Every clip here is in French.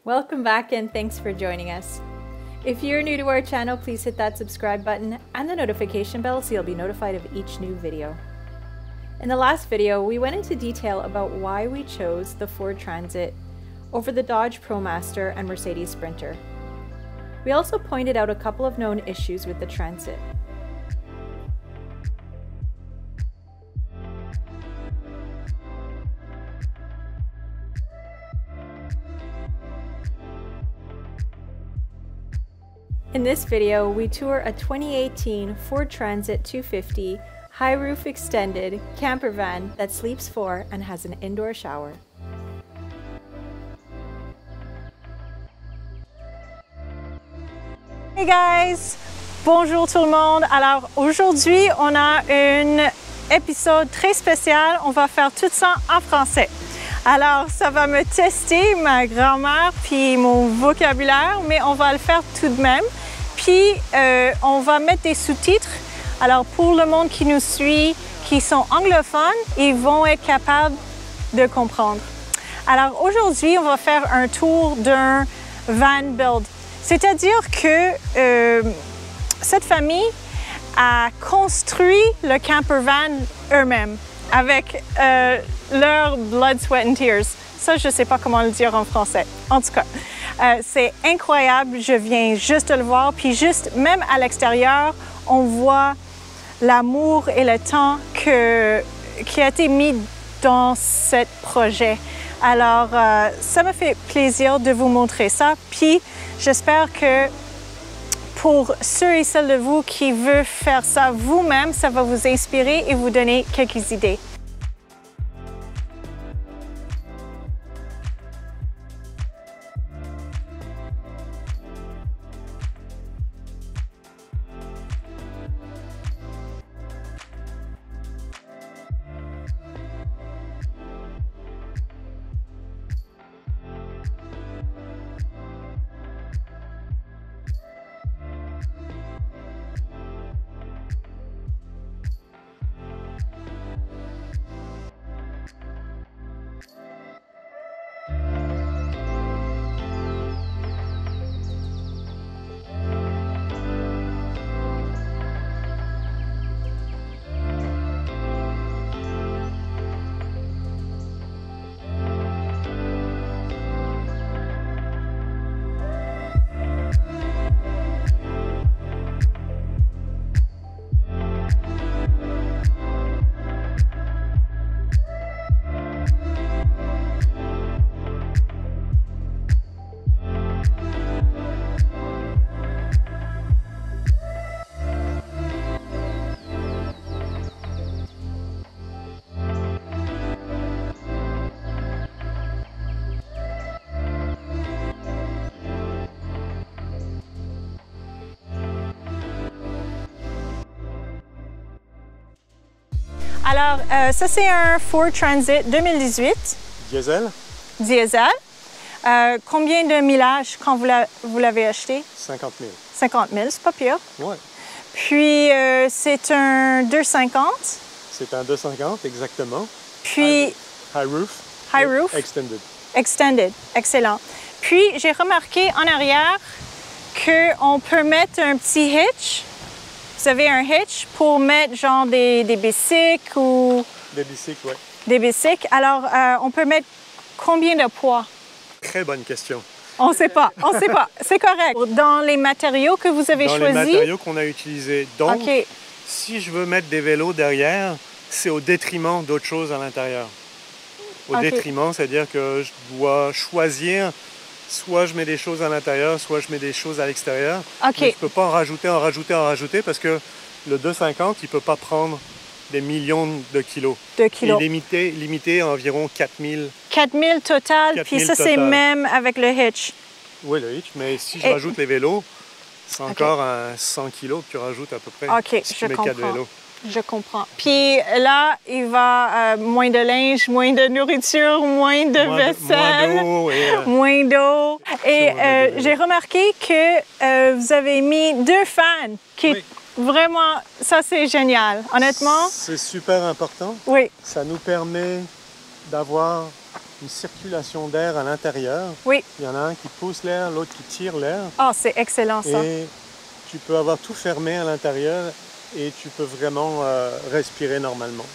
Welcome back and thanks for joining us. If you're new to our channel, please hit that subscribe button and the notification bell so you'll be notified of each new video. In the last video, we went into detail about why we chose the Ford Transit over the Dodge ProMaster and Mercedes Sprinter. We also pointed out a couple of known issues with the Transit. In this video, we tour a 2018 Ford Transit 250 high roof extended camper van that sleeps 4 and has an indoor shower. Hey guys! Bonjour tout le monde! Alors aujourd'hui, on a un épisode très spécial. On va faire tout ça en français. Alors, ça va me tester ma grammaire puis mon vocabulaire, mais on va le faire tout de même. Puis, on va mettre des sous-titres. Alors, pour le monde qui nous suit, qui sont anglophones, ils vont être capables de comprendre. Alors, aujourd'hui, on va faire un tour d'un van build. C'est-à-dire que cette famille a construit le camper van eux-mêmes avec leur blood, sweat and tears. Ça, je ne sais pas comment le dire en français. En tout cas, c'est incroyable. Je viens juste de le voir. Puis juste, même à l'extérieur, on voit l'amour et le temps qui a été mis dans ce projet. Alors, ça me fait plaisir de vous montrer ça. Puis, j'espère que pour ceux et celles de vous qui veulent faire ça vous-même, ça va vous inspirer et vous donner quelques idées. Alors, ça c'est un Ford Transit 2018. Diesel. Diesel. Combien de millage quand vous l'avez acheté? 50 000. 50 000, c'est pas pire. Ouais. Puis, c'est un 250. C'est un 250, exactement. Puis... High roof. High roof. Extended. Extended, excellent. Puis, j'ai remarqué en arrière qu'on peut mettre un petit hitch. Vous avez un hitch pour mettre genre des bicycles ou... Des bicycles, oui. Des bicycles. Alors, on peut mettre combien de poids? Très bonne question. On ne sait pas, on ne sait pas. C'est correct. Dans les matériaux que vous avez choisis? Dans les matériaux qu'on a utilisés. Donc, si je veux mettre des vélos derrière, c'est au détriment d'autres choses à l'intérieur. Au détriment, c'est-à-dire que je dois choisir, soit je mets des choses à l'intérieur, soit je mets des choses à l'extérieur. Mais je ne peux pas en rajouter parce que le 250, il ne peut pas prendre des millions de kilos. Il est limité à environ 4000. 4000 total, puis ça c'est même avec le hitch. Oui, le hitch, mais si je rajoute les vélos, c'est encore un 100 kilos que tu rajoutes à peu près. Si tu mets 4 vélos. Je comprends. Puis là, il va moins de linge, moins de nourriture, moins de vaisselle, moins d'eau. Et j'ai remarqué que vous avez mis 2 fans qui vraiment, ça c'est génial, honnêtement. C'est super important. Oui. Ça nous permet d'avoir une circulation d'air à l'intérieur. Oui. Il y en a un qui pousse l'air, l'autre qui tire l'air. Ah, c'est excellent ça. Et tu peux avoir tout fermé à l'intérieur et tu peux vraiment respirer normalement.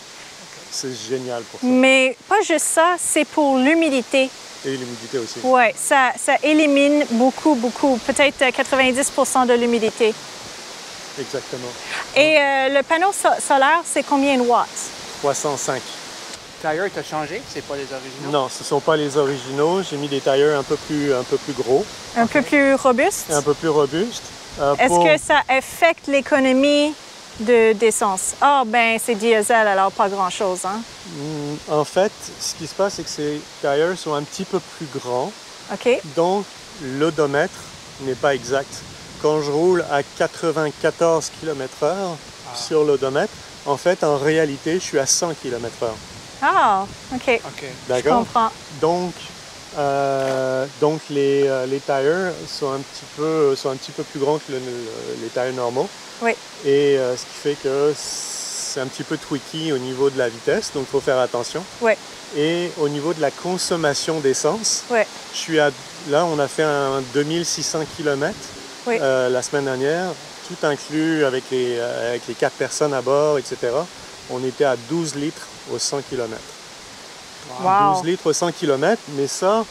C'est génial pour ça. Mais pas juste ça, c'est pour l'humidité. Et l'humidité aussi. Oui, ça élimine beaucoup, peut-être 90% de l'humidité. Exactement. Et le panneau solaire, c'est combien de watts? 305. Tailleur, tu as changé? C'est pas les originaux? Non, ce ne sont pas les originaux. J'ai mis des tailleurs un peu plus gros. Un peu plus robuste? Un peu plus robustes. Est-ce que ça affecte l'économie d'essence? Ah, ben c'est diesel, alors pas grand-chose, hein? En fait, ce qui se passe, c'est que ces tailleurs sont un petit peu plus grands. OK. Donc, l'odomètre n'est pas exact. Quand je roule à 94 km/h sur l'odomètre, en fait, en réalité, je suis à 100 km/h. Ah, OK. D'accord? Je comprends. Donc les tailleurs sont un petit peu plus grands que les tailleurs normaux. Oui. Et ce qui fait que c'est un petit peu tweaky au niveau de la vitesse, donc il faut faire attention. Oui. Et au niveau de la consommation d'essence, Oui. Là, on a fait un 2600 km Oui. la semaine dernière, tout inclus avec les 4 personnes à bord, etc. On était à 12 litres au 100 km. Wow. 12 litres au 100 km, mais ça,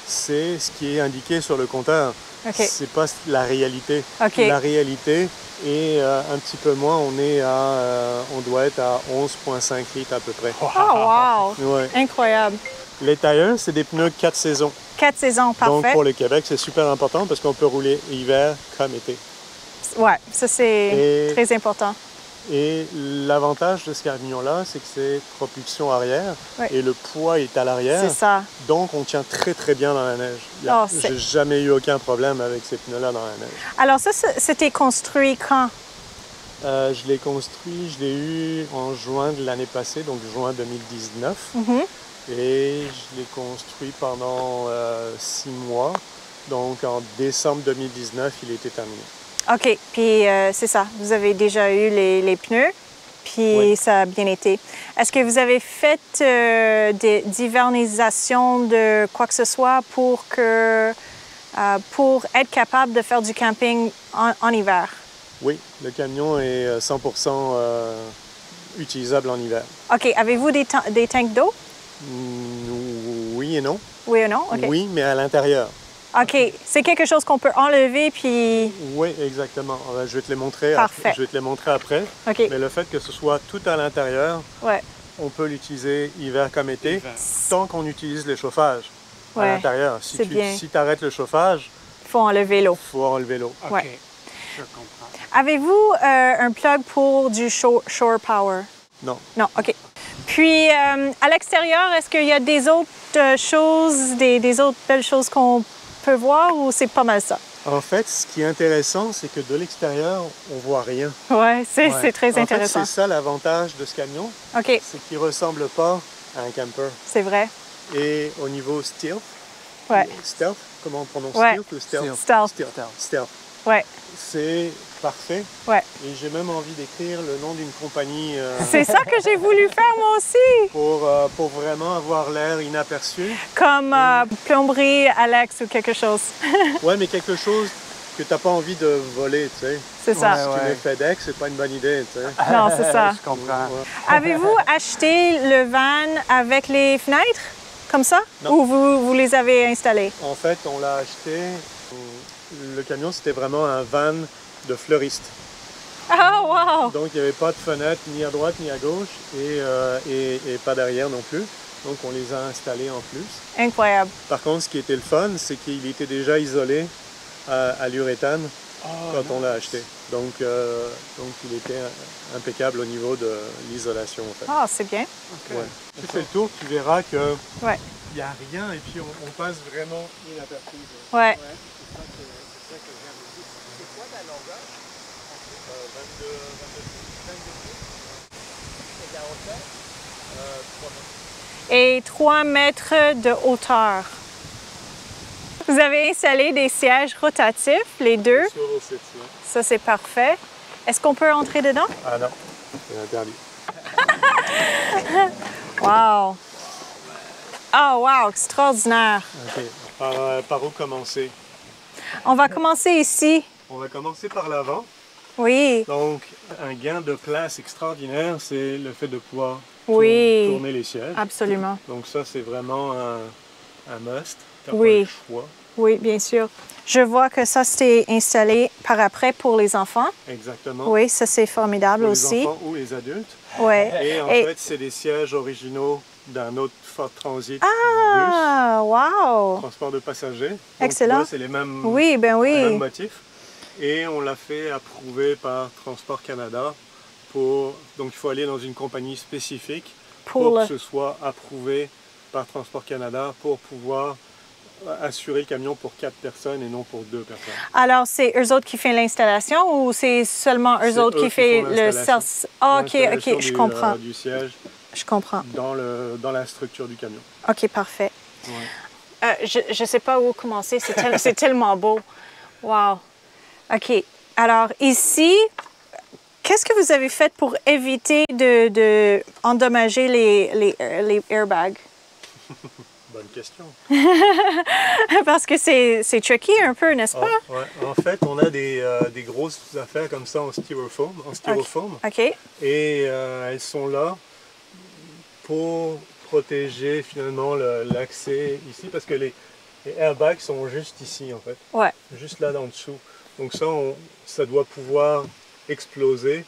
c'est ce qui est indiqué sur le compteur. OK. C'est pas la réalité. OK. La réalité est un petit peu moins, on doit être à 11,5 litres à peu près. Oh, wow! Ouais. Incroyable. Les tailleurs, c'est des pneus 4 saisons. 4 saisons, parfait. Donc pour le Québec, c'est super important parce qu'on peut rouler hiver comme été. Ouais, ça c'est très important. Et l'avantage de ce camion-là, c'est que c'est propulsion arrière Ouais. et le poids est à l'arrière. C'est ça. Donc on tient très très bien dans la neige. J'ai jamais eu aucun problème avec ces pneus-là dans la neige. Alors ça, c'était construit quand? Je l'ai construit, je l'ai eu en juin de l'année passée, donc juin 2019. Mm-hmm. Et je l'ai construit pendant 6 mois. Donc en décembre 2019, il était terminé. OK. Puis c'est ça. Vous avez déjà eu les pneus, puis Oui. ça a bien été. Est-ce que vous avez fait d'hivernisation de quoi que ce soit pour être capable de faire du camping en hiver? Oui, le camion est 100% utilisable en hiver. OK. Avez-vous des tanks d'eau? Oui et non. Oui ou non? OK. Oui, mais à l'intérieur. OK. C'est quelque chose qu'on peut enlever, puis... Oui, exactement. Je vais te les montrer. Parfait. Je vais te les montrer après. OK. Mais le fait que ce soit tout à l'intérieur, Ouais. on peut l'utiliser hiver comme été, Hiver. tant qu'on utilise le chauffage à Ouais. l'intérieur. C'est bien. Si tu arrêtes le chauffage, Il faut enlever l'eau. il faut enlever l'eau. OK. Ouais. Je comprends. Avez-vous un plug pour du shore power? Non. Non, OK. Puis, à l'extérieur, est-ce qu'il y a des autres choses, des autres belles choses qu'on peut voir ou c'est pas mal ça? En fait, ce qui est intéressant, c'est que de l'extérieur, on voit rien. Oui, c'est Ouais. très intéressant. En fait, c'est ça l'avantage de ce camion, OK, c'est qu'il ne ressemble pas à un camper. c'est vrai. Et au niveau stealth, Ouais. stealth, comment on prononce Ouais. stealth ou stealth? Stealth. Stealth. Ouais, C'est parfait. ouais. Et j'ai même envie d'écrire le nom d'une compagnie C'est ça que j'ai voulu faire moi aussi. pour vraiment avoir l'air inaperçu. Comme plomberie, Alex ou quelque chose. Ouais, mais quelque chose que tu n'as pas envie de voler, tu sais. C'est ça. Si tu mets FedEx, c'est pas une bonne idée, tu sais. Non, c'est ça. Je comprends. Ouais. Avez-vous acheté le van avec les fenêtres, comme ça? Non. Ou vous les avez installés? En fait, on l'a acheté. Le camion, c'était vraiment un van de fleuriste. Ah, wow! Donc, il n'y avait pas de fenêtre ni à droite ni à gauche et pas derrière non plus. Donc, on les a installés en plus. Incroyable. Par contre, ce qui était le fun, c'est qu'il était déjà isolé à l'uréthane quand on l'a acheté. Donc, il était impeccable au niveau de l'isolation. En fait. Ah, c'est bien. Ouais. Tu fais le tour, tu verras que Ouais. il n'y a rien et puis on passe vraiment inaperçu. Ouais. C'est ça que j'aime aussi. C'est quoi la longueur? 22 pieds. Et la hauteur? 3 mètres. Et 3 mètres de hauteur. Vous avez installé des sièges rotatifs, les deux. Sur au 7, ouais. Ça, c'est parfait. Est-ce qu'on peut entrer dedans? Ah non, c'est interdit. Wow! Oh, wow, extraordinaire. OK. Par où commencer? On va commencer ici. On va commencer par l'avant. Oui. Donc, un gain de place extraordinaire, c'est le fait de pouvoir tourner les sièges. Absolument. Donc ça, c'est vraiment un must. T'as Oui. pas le choix. Oui, bien sûr. Je vois que ça, c'était installé par après pour les enfants. Exactement. Oui, ça, c'est formidable Pour aussi. les enfants ou les adultes. Oui. Et en fait, c'est des sièges originaux d'un autre Ford Transit Ah, wow! transport de passagers. Donc, Excellent. c'est les mêmes, Oui, ben les mêmes oui. motifs. Et on l'a fait approuver par Transport Canada. Donc il faut aller dans une compagnie spécifique pour que ce soit approuvé par Transport Canada pour pouvoir assurer le camion pour 4 personnes et non pour 2 personnes. Alors, c'est eux autres qui font l'installation ou c'est seulement eux autres qui font le self? Ah, OK, je comprends. Du siège Je comprends. dans la structure du camion. OK, parfait. Ouais. Je ne sais pas où commencer, c'est tellement beau. Wow. OK. Alors, ici, qu'est-ce que vous avez fait pour éviter de endommager les airbags? Bonne question. Parce que c'est tricky un peu, n'est-ce pas? Ouais. En fait, on a des grosses affaires comme ça en styrofoam. OK. Et elles sont là pour protéger finalement l'accès ici, parce que les airbags sont juste ici en fait. Ouais. Juste là en dessous. Donc ça doit pouvoir exploser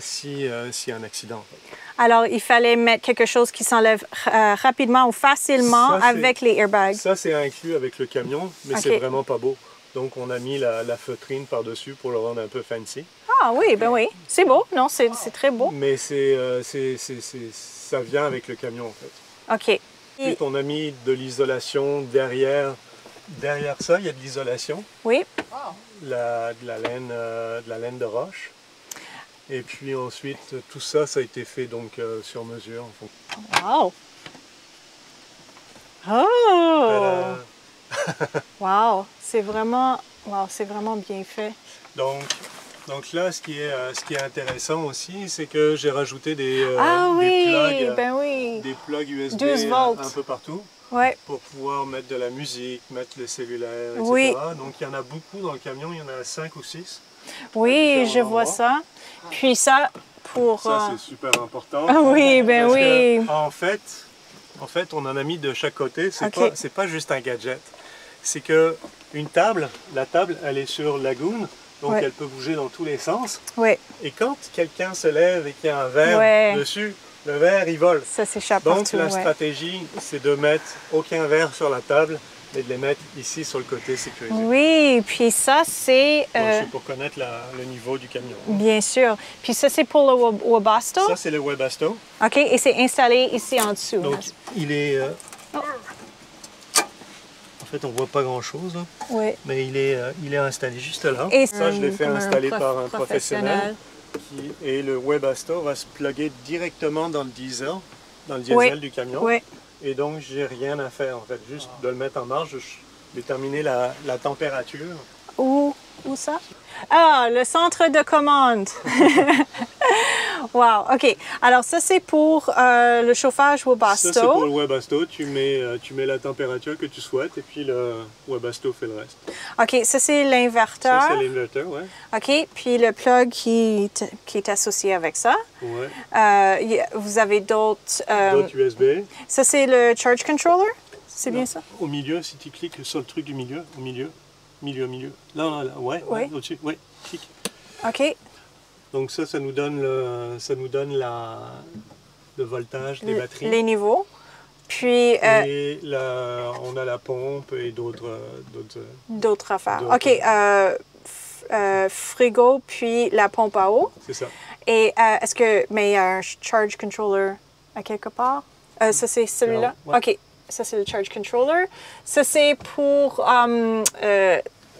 s'il y a un accident. En fait. Alors, il fallait mettre quelque chose qui s'enlève rapidement ou facilement avec les airbags. Ça, c'est inclus avec le camion, mais c'est vraiment pas beau. Donc, on a mis la feutrine par-dessus pour le rendre un peu fancy. Ah oui, ben oui. C'est beau. Non, c'est très beau. Mais ça vient avec le camion, en fait. OK. Ensuite, on a mis de l'isolation derrière. Derrière ça, il y a de l'isolation. Oui. De la laine de roche. Et puis ensuite, tout ça, ça a été fait donc sur mesure. Wow! Oh! Wow! C'est vraiment bien fait. Donc là, ce qui est intéressant aussi, c'est que j'ai rajouté des plugs USB 12 volts. Un peu partout. Ouais. Pour pouvoir mettre de la musique, mettre le cellulaire, etc. Oui. Donc il y en a beaucoup dans le camion, il y en a 5 ou 6. Oui, je vois ça. Puis ça, Ça, c'est super important. Oui, ben parce oui. Que, en fait, on en a mis de chaque côté. C'est pas juste un gadget. C'est que la table, elle est sur Lagoon, donc elle peut bouger dans tous les sens. Oui. Et quand quelqu'un se lève et qu'il y a un verre dessus, le verre, il vole. Ça s'échappe Donc partout. la stratégie, c'est de mettre aucun verre sur la table, mais de les mettre ici sur le côté sécurisé. Oui, puis ça, c'est... C'est pour connaître le niveau du camion. Bien sûr. Puis ça, c'est pour le Webasto? Ça, c'est le Webasto. OK, et c'est installé ici en dessous. Donc, il est... En fait, on voit pas grand-chose, là. Oui. Mais il est installé juste là. Et ça, je l'ai fait installer par un professionnel. Et le Webasto va se plugger directement dans le diesel du camion. Oui. Et donc, j'ai rien à faire, en fait. Juste de le mettre en marche, déterminer la température. Où ça? Ah, le centre de commande. Wow, OK. Alors, ça, c'est pour le chauffage Webasto. Ça, c'est pour le Webasto. Tu mets la température que tu souhaites et puis le Webasto fait le reste. OK, ça, c'est l'inverteur. Ça, c'est l'inverteur, oui. OK, puis le plug qui est associé avec ça. Oui. Vous avez d'autres... D'autres USB. Ça, c'est le charge controller? C'est bien ça? Au milieu, si tu cliques sur le truc du milieu, au milieu. Milieu. Là, ouais, au-dessus, ouais, clique. OK. Donc ça nous donne le voltage des batteries. Les niveaux. Puis... et on a la pompe et d'autres affaires. OK. Frigo, puis la pompe à eau. C'est ça. Et mais il y a un charge controller à quelque part? Ça, c'est celui-là? Ouais. OK. Ça, c'est le charge controller. Ça, c'est pour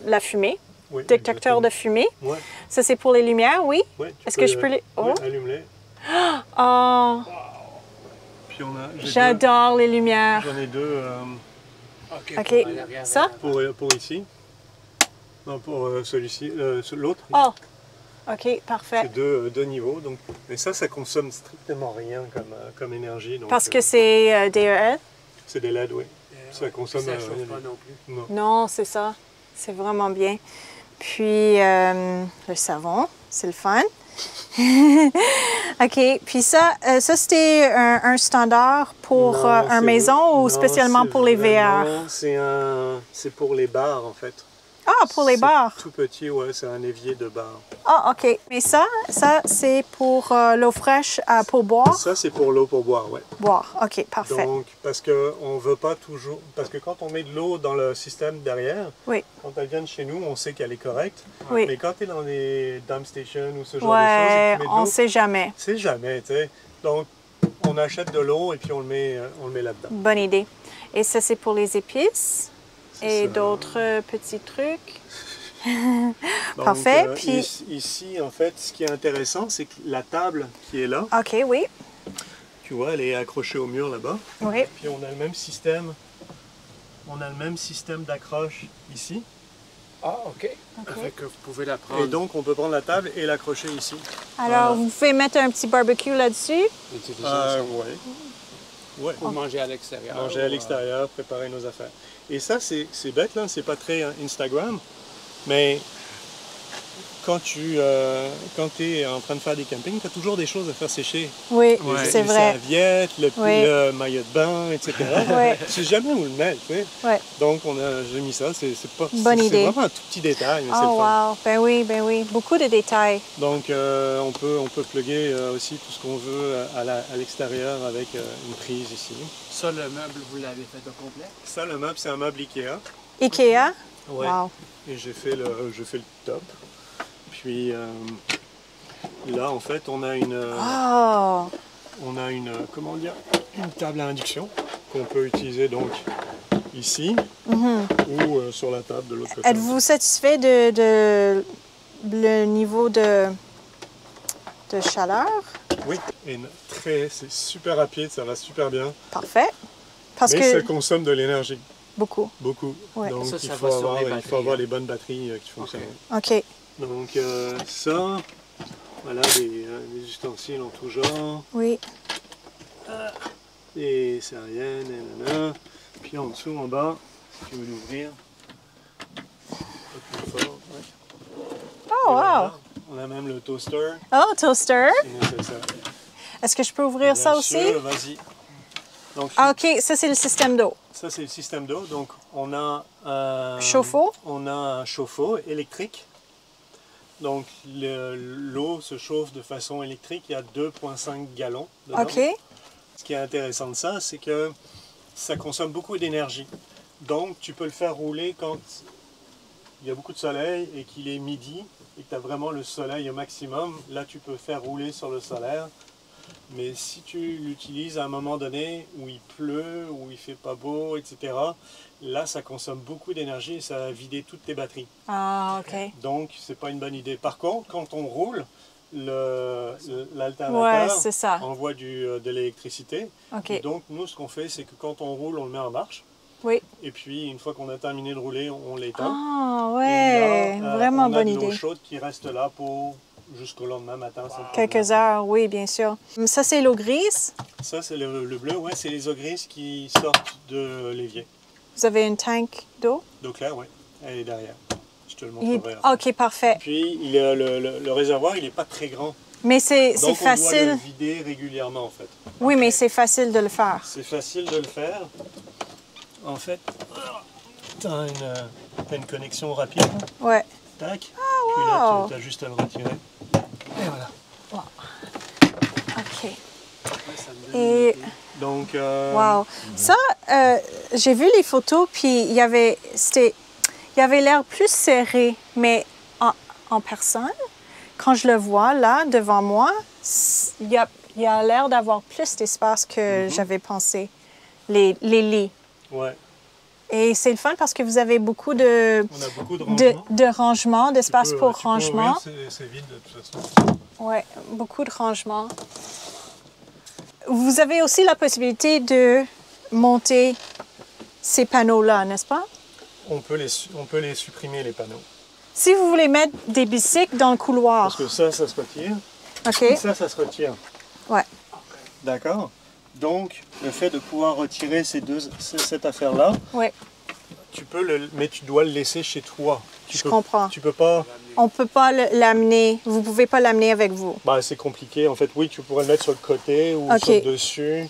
la fumée. Oui, Détecteur de fumée. Ouais. Ça, c'est pour les lumières, oui? Ouais, est-ce que je peux les... Oui, allume-les. Oh! Puis j'adore les lumières. J'en ai deux. OK. Ça? Pour ici. Non, pour celui-ci. L'autre. Oh! OK, parfait. C'est deux niveaux. Donc, mais ça consomme strictement rien comme énergie. Donc, parce que c'est DEL? C'est des LED, oui. Ça consomme... Ça ne chauffe pas non plus. Non. Non, c'est ça. C'est vraiment bien. Puis, le savon, c'est le fun. OK. Puis ça c'était un standard pour Non, un maison ou non, spécialement c'est pour les VR? vraiment- C'est pour les bars, en fait. Ah, pour les bars. Tout petit, ouais, c'est un évier de bar. Ah, OK. Mais ça c'est pour l'eau fraîche pour boire? Ça, c'est pour l'eau pour boire, ouais. Boire. OK, parfait. Donc, parce qu'on veut pas toujours... Parce que quand on met de l'eau dans le système derrière, Oui. quand elle vient de chez nous, on sait qu'elle est correcte. Oui. Mais quand tu es dans les dump stations ou ce genre de Ouais, choses, et que tu mets de on l'eau, sait jamais. c'est jamais, tu sais. Donc, on achète de l'eau et puis on le met là-dedans. Bonne idée. Et ça, c'est pour les épices et ça. d'autres petits trucs. Donc, Parfait. Puis... Ici, en fait, ce qui est intéressant, c'est que la table qui est là, OK, oui. tu vois, elle est accrochée au mur là-bas. Oui. Puis on a le même système. On a le même système d'accroche ici. Ah, OK. Fait que vous pouvez la prendre. Et donc, on peut prendre la table et l'accrocher ici. Alors, Voilà. vous pouvez mettre un petit barbecue là-dessus. Utiliser ça Ouais. pour manger à l'extérieur. Manger à l'extérieur, préparer nos affaires. Et ça, c'est bête, là, c'est pas très Instagram, mais quand tu es en train de faire des campings, tu as toujours des choses à faire sécher. Oui, Ouais. c'est Les vrai. serviettes, Oui. le maillot de bain, etc. Ouais. Tu sais jamais où le mettre, tu sais. Ouais. Donc, j'ai mis ça, c'est Bonne idée. vraiment un tout petit détail, mais c'est Oh, le fun. wow. Ben oui. Beaucoup de détails. Donc, on peut plugger aussi tout ce qu'on veut à l'extérieur avec une prise ici. Ça, le meuble, vous l'avez fait au complet? Ça, le meuble, c'est un meuble Ikea. Ikea? Ouais. Wow. Et j'ai fait le top. Puis là, en fait, on a Oh! comment dire, une table à induction qu'on peut utiliser donc ici ou sur la table de l'autre côté. Êtes-vous satisfait de le niveau de chaleur? Oui, et c'est super rapide, ça va super bien. Parfait. Parce Mais que... ça consomme de l'énergie, Beaucoup. beaucoup. Ouais. Donc Ça il va faut sur les avoir batteries. les bonnes batteries qui fonctionnent. OK. Donc ça, voilà des ustensiles en tout genre. Oui. Et sériennes, et nanana. Puis en dessous, en bas, si tu veux l'ouvrir, un peu plus fort. Ouais. Oh, wow. Voilà. On a même le toaster, Oh, toaster. si nécessaire. Est-ce que je peux ouvrir ça Bien aussi? sûr, vas-y. Donc, Ah, OK. Ça, c'est le système d'eau. ça, c'est le système d'eau. Donc, on a un Chauffe-eau? On a un chauffe-eau électrique. Donc, l'eau se chauffe de façon électrique. Il y a 2,5 gallons dedans. OK. Ce qui est intéressant de ça, c'est que ça consomme beaucoup d'énergie. Donc, tu peux le faire rouler quand il y a beaucoup de soleil et qu'il est midi et que tu as vraiment le soleil au maximum. Là, tu peux faire rouler sur le solaire. Mais si tu l'utilises à un moment donné où il pleut, où il fait pas beau, etc., là, ça consomme beaucoup d'énergie et ça va vider toutes tes batteries. Ah, OK. Donc, c'est pas une bonne idée. Par contre, quand on roule, Ouais, l'alternateur c'est ça. envoie de l'électricité. OK. Donc, nous, ce qu'on fait, c'est que quand on roule, on le met en marche. Oui. Et puis, une fois qu'on a terminé de rouler, on l'éteint. Ah, Et ouais. là, Vraiment on a bonne de l'eau idée. chaude qui reste là pour jusqu'au lendemain matin. sans Quelques problème. heures, oui, bien sûr. Ça, c'est l'eau grise. Ça, c'est le bleu. Ouais, c'est les eaux grises qui sortent de l'évier. Vous avez une tank d'eau? D'eau claire, oui. Elle est derrière. Je te le Il- montrerai. après. OK, parfait. Puis, le réservoir, il n'est pas très grand. Mais c'est Donc, on doit le facile. vider régulièrement, en fait. Oui, mais c'est facile de le faire. C'est facile de le faire. En fait, tu as une connexion rapide. Ouais. Tac. Puis là, wow. tu as juste à le retirer. Et voilà. OK. Ça me donne Et... une idée. Donc, Wow. Ça, j'ai vu les photos, puis il y avait l'air plus serré, mais en personne, quand je le vois là, devant moi, il y a l'air d'avoir plus d'espace que j'avais pensé, les lits. ouais, Et c'est le fun parce que vous avez beaucoup de on a beaucoup de rangements. de rangement, d'espace Tu peux- pour tu peux rangement. ouvrir, c'est vide de toute façon. Oui, beaucoup de rangement. Vous avez aussi la possibilité de monter ces panneaux-là, n'est-ce pas? On peut les supprimer, les panneaux. Si vous voulez mettre des bicycles dans le Parce couloir, que ça se retire. OK? Et ça se retire. Ouais. D'accord? Donc, le fait de pouvoir retirer cette affaire-là, Oui, tu peux mais tu dois le laisser chez toi. je comprends. Tu peux pas... On ne peut pas l'amener. Vous ne pouvez pas l'amener avec vous. Bah, c'est compliqué. En fait, oui, tu pourrais le mettre sur le côté ou Ok. sur le dessus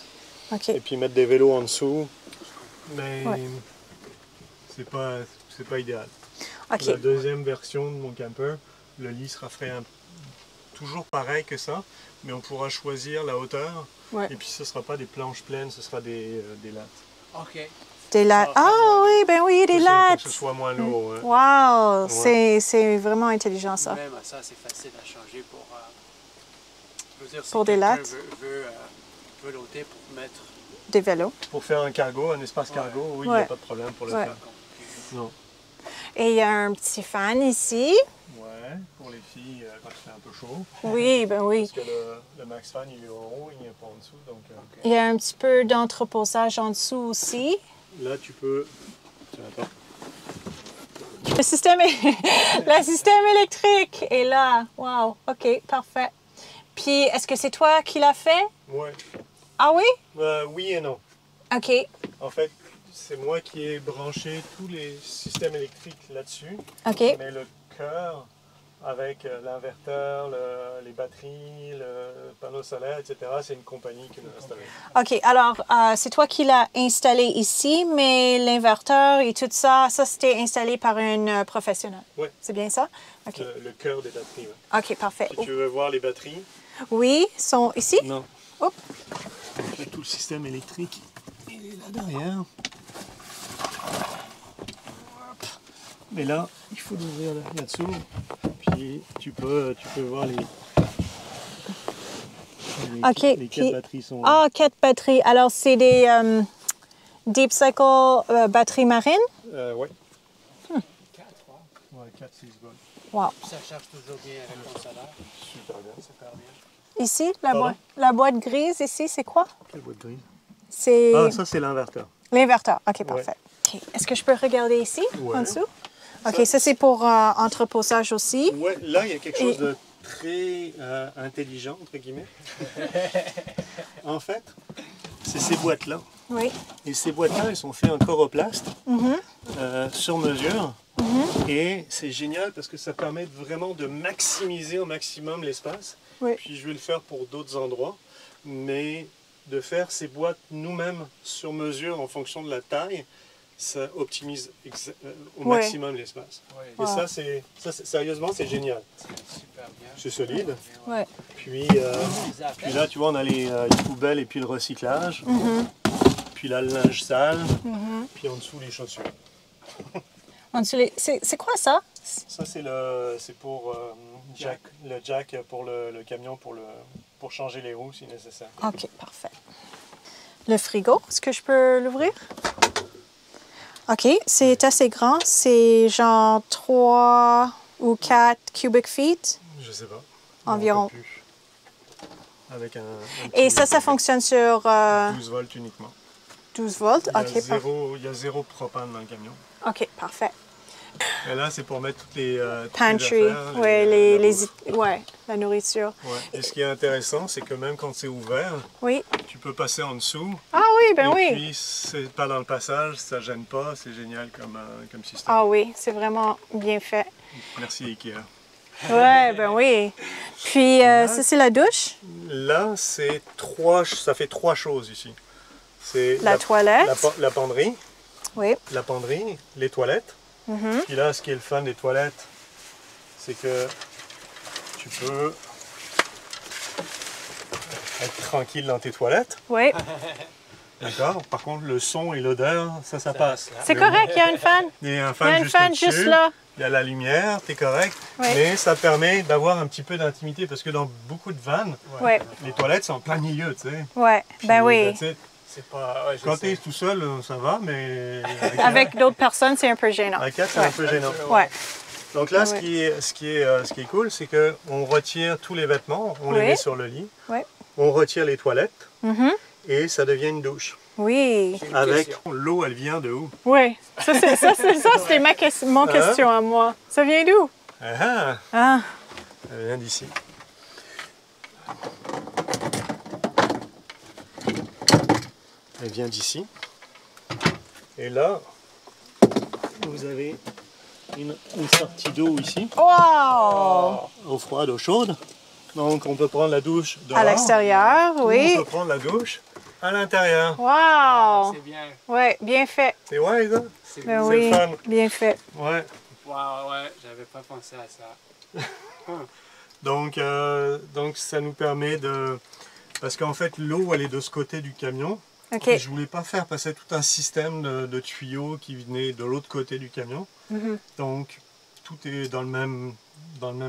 OK. et puis mettre des vélos en dessous. Mais Ouais. c'est pas idéal. OK. La deuxième version de mon camper, le lit sera fait toujours pareil que ça, mais on pourra choisir la hauteur. Ouais. Et puis ce ne sera pas des planches pleines, ce sera des lattes. OK. Des lattes. Ah oui, ben oui, des Pour lattes. que ce soit moins lourd. hein. Wow, Ouais. c'est vraiment intelligent ça. Même ça, c'est facile à changer pour... je veux dire, si Pour des quelqu'un lattes. veut l'ôter pour mettre... Des vélos. Pour faire un cargo, un espace cargo, oui, il n'y Ouais. a pas de problème pour le Ouais. faire. Non. Et il y a un petit fan ici. Ouais, pour les filles quand il fait un peu chaud. Oui, ben oui. Parce que le Max Fan, il est en haut, il n'est pas en dessous. Donc, Il y a un petit peu d'entreposage en dessous aussi. là, tu peux... Attends. Le système, le système électrique est là. Wow, OK, parfait. Puis, est-ce que c'est toi qui l'as fait? Ouais. Ah oui? Oui et non. OK, En fait, c'est moi qui ai branché tous les systèmes électriques là-dessus. OK. Mais le cœur, avec l'inverteur, les batteries, le panneau solaire, etc., c'est une compagnie qui l'a installé. OK, alors, c'est toi qui l'as installé ici, mais l'inverteur et tout ça, ça c'était installé par une professionnelle. Oui. C'est bien ça? OK. Le cœur des batteries. Ouais. OK, parfait. Si tu veux voir les batteries. Oui, sont ici? Non. Hop. En fait, tout le système électrique, il est là derrière. Mais là, il faut l'ouvrir là-dessous. Puis tu peux voir les OK, les puis- 4 batteries sont là. Ah, 4 batteries. Alors, c'est des Deep Cycle batteries marines? Ouais. 4, wow. Ouais, 4-6 volts. Wow. Ça charge toujours bien avec ton salaire. Super bien. Super bien. Ici, Pardon? la boîte grise, ici, c'est quoi? Quelle boîte grise? C'est Ah, ça c'est l'inverteur. l'inverteur. OK, parfait. OK. Est-ce que je peux regarder ici, Ouais. en dessous? OK, ça c'est pour entreposage aussi. Ouais, là il y a quelque chose de très intelligent, entre guillemets. En fait, c'est ces boîtes-là. Oui. Et ces boîtes-là, elles sont faites en coroplaste, sur mesure. Et c'est génial parce que ça permet vraiment de maximiser au maximum l'espace. Oui. Puis je vais le faire pour d'autres endroits. Mais de faire ces boîtes nous-mêmes sur mesure en fonction de la taille, ça optimise au Ouais. maximum l'espace. Oui, Et ça, sérieusement, c'est génial. super bien. C'est solide. Ouais. Puis là, tu vois, on a les poubelles et puis le recyclage. Puis là, le linge sale. Puis en dessous, les chaussures. En dessous, c'est quoi ça? Ça, c'est pour le jack pour le camion pour changer les roues si nécessaire. OK, parfait. Le frigo, est-ce que je peux l'ouvrir? OK, c'est assez grand. C'est genre 3 ou 4 cubic feet. Je sais pas. Environ. Un peu plus. Avec un Et petit ça fonctionne sur 12 volts uniquement. 12 volts. Il y a, OK, parfait. il y a zéro propane dans le camion. OK, parfait. Et là, c'est pour mettre toutes les Pantry, affaires, ouais, la bouffe. ouais, la nourriture. Ouais. Et ce qui est intéressant, c'est que même quand c'est ouvert, Oui. tu peux passer en dessous. Ah oui, ben et oui. puis, c'est pas dans le passage, ça gêne pas. C'est génial comme système. Ah oui, c'est vraiment bien fait. Merci Ikea. Ouais, ben oui. Puis ça, c'est la douche, Là, ça fait 3 choses ici. C'est la toilette. la penderie, Oui. les toilettes. Puis là, ce qui est le fun des toilettes, c'est que tu peux être tranquille dans tes toilettes. Oui. D'accord? Par contre, le son et l'odeur, ça passe. C'est correct, il y a une fan. Il y a un Il y a fan une juste fan au-dessus. juste là. Il y a la lumière, t'es correct. Oui. Mais ça permet d'avoir un petit peu d'intimité parce que dans beaucoup de vannes, Oui. les toilettes sont en plein milieu, tu sais. Ouais, ben Puis, oui. that's it. C'est pas... Ouais, je Quand sais. t'es tout seul, ça va, mais Avec d'autres personnes, c'est un peu gênant. à 4, c'est un peu gênant. Ouais. Donc là, Ouais. ce qui est cool, c'est qu'on retire tous les vêtements, on les Oui. met sur le lit, Ouais. on retire les toilettes Mhm. et ça devient une douche. Oui. J'ai une Avec question. l'eau, elle vient de où? Oui. Ça, c'était mon question à moi. Ça vient d'où? Ah, Ah. elle vient d'ici. elle vient d'ici. Et là, vous avez une sortie d'eau ici. Wow! Eau froide, eau chaude. Donc on peut prendre la douche dehors. À l'extérieur, oui. On peut prendre la douche à l'intérieur. Wow! C'est bien. Oui, bien fait. C'est wise, hein? C'est Ben bien. oui, fun. bien fait. Ouais. Wow, ouais, j'avais pas pensé à ça. Donc ça nous permet de... Parce qu'en fait, l'eau, elle est de ce côté du camion. OK. Et je voulais pas faire passer tout un système de tuyaux qui venait de l'autre côté du camion. Mhm. Donc, tout est dans le même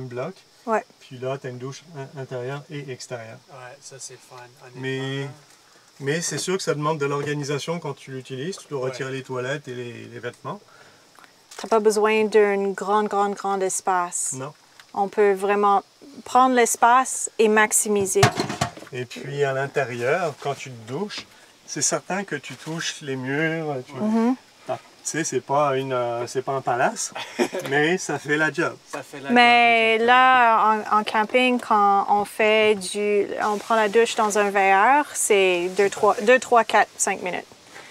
bloc. Ouais. Puis là, tu as une douche intérieure et extérieure. Ouais, ça c'est fun, honnêtement. Mais c'est sûr que ça demande de l'organisation quand tu l'utilises. Tu dois Ouais. retirer les toilettes et les vêtements. Tu n'as pas besoin d'un grand espace. Non. On peut vraiment prendre l'espace et maximiser. Et puis à l'intérieur, quand tu te douches, c'est certain que tu touches les murs. Tu sais, c'est pas un palace, mais ça fait la job. Ça fait la Mais job, là, en camping, quand on prend la douche dans un VR, c'est 2, 3, 4, 5 minutes.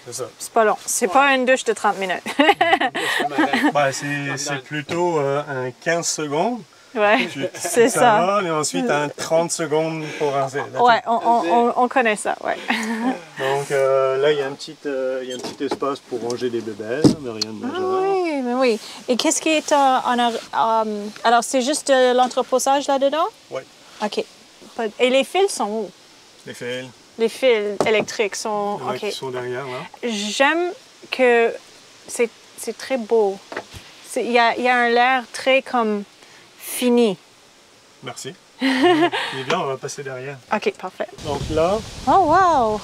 C'est ça. C'est pas long. C'est pas une douche de 30 minutes. Ben, c'est plutôt un 15 secondes. Ouais, Tu- c'est ça. ça. Va, et ensuite un 30 secondes pour rincer. Ouais, on connaît ça, ouais. Donc là, il y a un petit espace pour ranger des bébelles, mais rien de majeur. Oui, mais oui. Et qu'est-ce qui est alors, c'est juste de l'entreposage là-dedans? Oui. OK. Et les fils sont où? Les fils, Les fils électriques sont... il y en a OK. qui sont derrière, là. J'aime que c'est très beau. Il y a un l'air très comme fini. Merci. Il est bien, on va passer derrière. OK, parfait. Donc là, Oh, wow!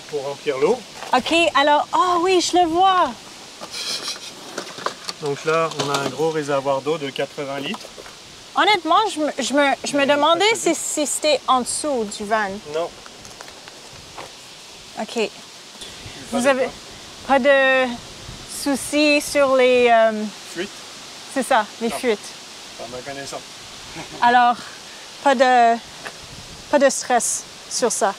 pour remplir l'eau. OK, alors... Oh oui, je le vois! Donc là, on a un gros réservoir d'eau de 80 litres. Honnêtement, je me demandais si c'était en dessous du van. Non. OK. Vous avez pas de soucis sur les... Fuite, c'est ça, les Non. fuites. par ma connaissance. Alors, pas de stress sur ça.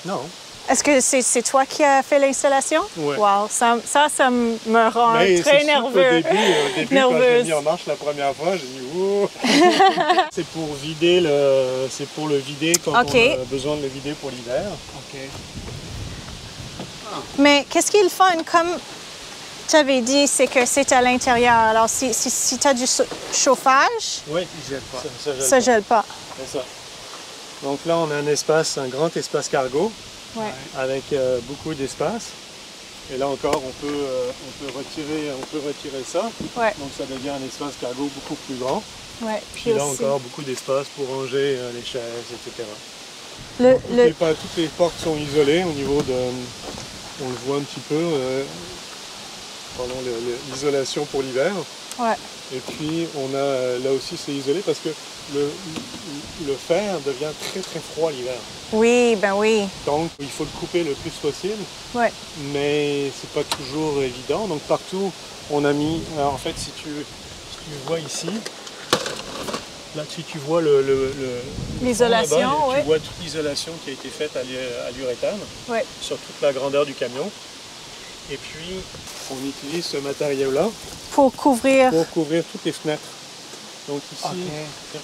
Non. Est-ce que c'est toi qui as fait l'installation? Ouais. Wow, ça me rend Mais très c'est sûr qu'au nerveux. début, quand je l'ai Nerveuse. mis en marche la première fois, j'ai dit ouh. C'est pour vider le vider quand Ok. on a besoin de le vider pour l'hiver. OK. Mais qu'est-ce qui est le fun? Comme tu avais dit, c'est que c'est à l'intérieur. Alors, si tu as du chauffage, Oui, Il gèle pas. ça gèle pas. C'est ça. Donc là, on a un grand espace cargo Ouais. avec beaucoup d'espace. Et là encore, on peut retirer ça. Ouais, Donc ça devient un espace cargo beaucoup plus grand. ouais. Puis là encore, beaucoup d'espace pour ranger les chaises, etc. Toutes les portes sont isolées au niveau de... On le voit un petit peu, l'isolation pour l'hiver. Ouais. Et puis on a là aussi c'est isolé parce que le fer devient très très froid l'hiver. Oui, ben oui. Donc il faut le couper le plus possible, Ouais. mais c'est pas toujours évident. Donc partout on a mis, alors, en fait si tu vois ici, là si tu vois L'isolation, là-bas, ouais. tu vois toute l'isolation qui a été faite à l'uréthane Ouais. sur toute la grandeur du camion. Et puis on utilise ce matériau-là Pour couvrir. pour couvrir toutes les fenêtres. Donc ici,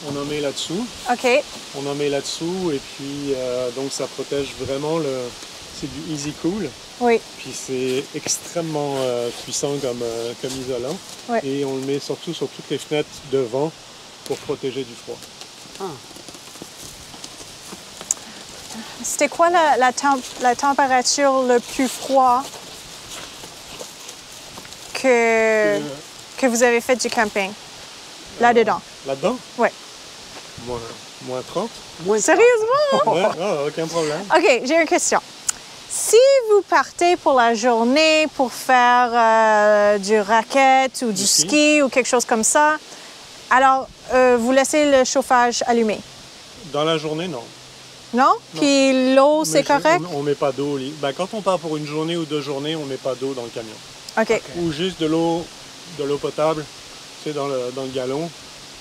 on en met là-dessous. OK. On en met là-dessous et puis donc ça protège vraiment c'est du Easy Cool. Oui. Puis c'est extrêmement puissant comme isolant. Ouais. Et on le met surtout sur toutes les fenêtres devant pour protéger du froid. C'était quoi la température le plus froid que vous avez fait du camping? Là-dedans? Là-dedans? Oui. Moins 30? Sérieusement? Ouais, aucun problème. OK, j'ai une question. Si vous partez pour la journée pour faire du raquette ou du ski ou quelque chose comme ça, alors vous laissez le chauffage allumé? Dans la journée, non. Non? Puis l'eau, c'est correct? On ne met pas d'eau. Quand on part pour une journée ou 2 journées, on ne met pas d'eau dans le camion. OK. Ou juste de l'eau potable, tu sais, dans le gallon.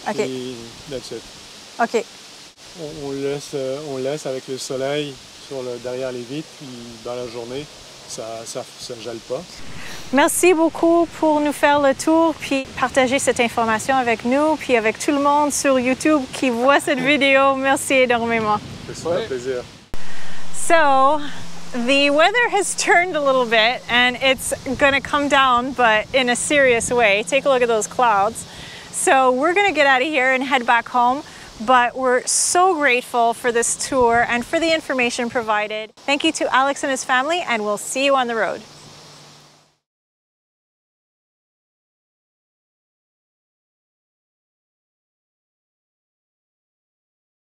OK. Et that's it. OK. On laisse avec le soleil derrière les vitres, puis dans la journée, ça gèle pas. Merci beaucoup pour nous faire le tour puis partager cette information avec nous puis avec tout le monde sur YouTube qui voit cette vidéo. Merci énormément. C'est un plaisir. So, the weather has turned a little bit and it's going to come down, but in a serious way. Take a look at those clouds. So we're going to get out of here and head back home. But we're so grateful for this tour and for the information provided. Thank you to Alex and his family, and we'll see you on the road.